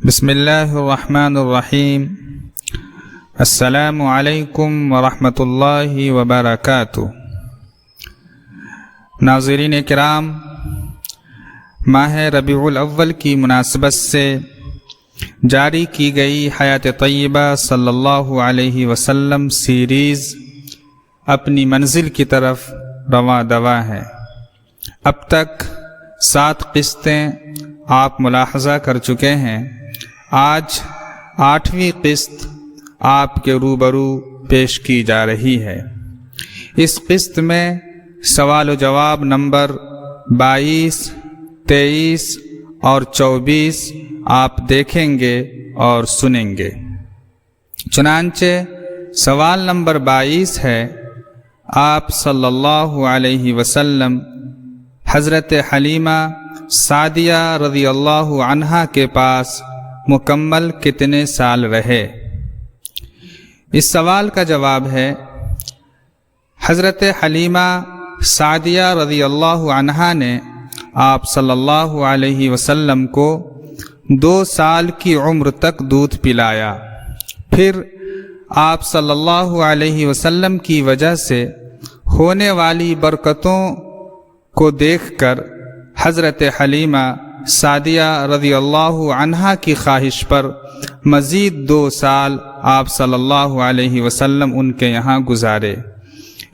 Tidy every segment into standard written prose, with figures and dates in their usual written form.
بسم اللہ الرحمن الرحیم۔ السلام علیکم ورحمۃ اللہ وبرکاتہ۔ ناظرین کرام، ماہ ربیع الاول کی مناسبت سے جاری کی گئی حیات طیبہ صلی اللہ علیہ وسلم سیریز اپنی منزل کی طرف رواں دواں ہے۔ اب تک 7 قسطیں آپ ملاحظہ کر چکے ہیں۔ آج 8ویں قسط آپ کے روبرو پیش کی جا رہی ہے۔ اس قسط میں سوال و جواب نمبر 22، 23 اور 24 آپ دیکھیں گے اور سنیں گے۔ چنانچہ سوال نمبر 22 ہے، آپ صلی اللہ علیہ وسلم حضرت حلیمہ سعدیہ رضی اللہ عنہا کے پاس مکمل کتنے سال رہے؟ اس سوال کا جواب ہے، حضرت حلیمہ سعدیہ رضی اللہ عنہا نے آپ صلی اللہ علیہ وسلم کو 2 سال کی عمر تک دودھ پلایا۔ پھر آپ صلی اللہ علیہ وسلم کی وجہ سے ہونے والی برکتوں کو دیکھ کر حضرت حلیمہ سعدیہ رضی اللہ عنہا کی خواہش پر مزید 2 سال آپ صلی اللہ علیہ وسلم ان کے یہاں گزارے۔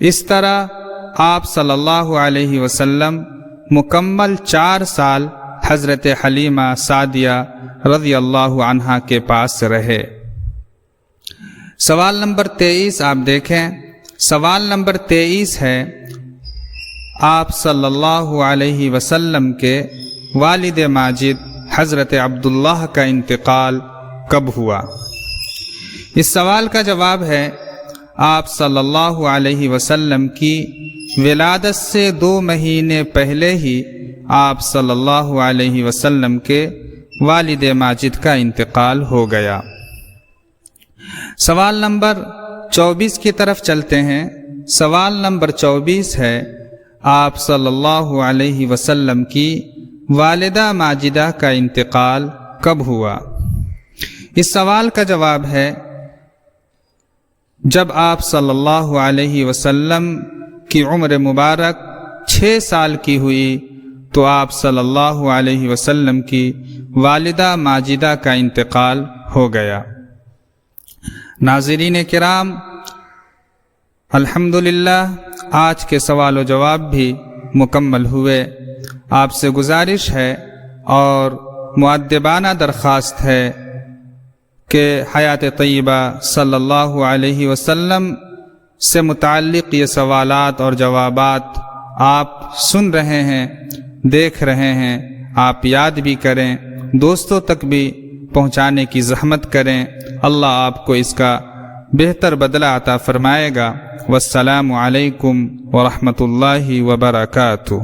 اس طرح آپ صلی اللہ علیہ وسلم مکمل 4 سال حضرت حلیمہ سعدیہ رضی اللہ عنہا کے پاس رہے۔ سوال نمبر 23 آپ دیکھیں۔ سوال نمبر 23 ہے، آپ صلی اللہ علیہ وسلم کے والد ماجد حضرت عبداللہ کا انتقال کب ہوا؟ اس سوال کا جواب ہے، آپ صلی اللہ علیہ وسلم کی ولادت سے 2 مہینے پہلے ہی آپ صلی اللہ علیہ وسلم کے والد ماجد کا انتقال ہو گیا۔ سوال نمبر 24 کی طرف چلتے ہیں۔ سوال نمبر 24 ہے، آپ صلی اللہ علیہ وسلم کی والدہ ماجدہ کا انتقال کب ہوا؟ اس سوال کا جواب ہے، جب آپ صلی اللہ علیہ وسلم کی عمر مبارک 6 سال کی ہوئی تو آپ صلی اللہ علیہ وسلم کی والدہ ماجدہ کا انتقال ہو گیا۔ ناظرین کرام، الحمدللہ آج کے سوال و جواب بھی مکمل ہوئے۔ آپ سے گزارش ہے اور مؤدبانہ درخواست ہے کہ حیات طیبہ صلی اللہ علیہ وسلم سے متعلق یہ سوالات اور جوابات آپ سن رہے ہیں، دیکھ رہے ہیں، آپ یاد بھی کریں، دوستوں تک بھی پہنچانے کی زحمت کریں۔ اللہ آپ کو اس کا بہتر بدلہ عطا فرمائے گا۔ والسلام علیکم ورحمۃ اللہ وبرکاتہ۔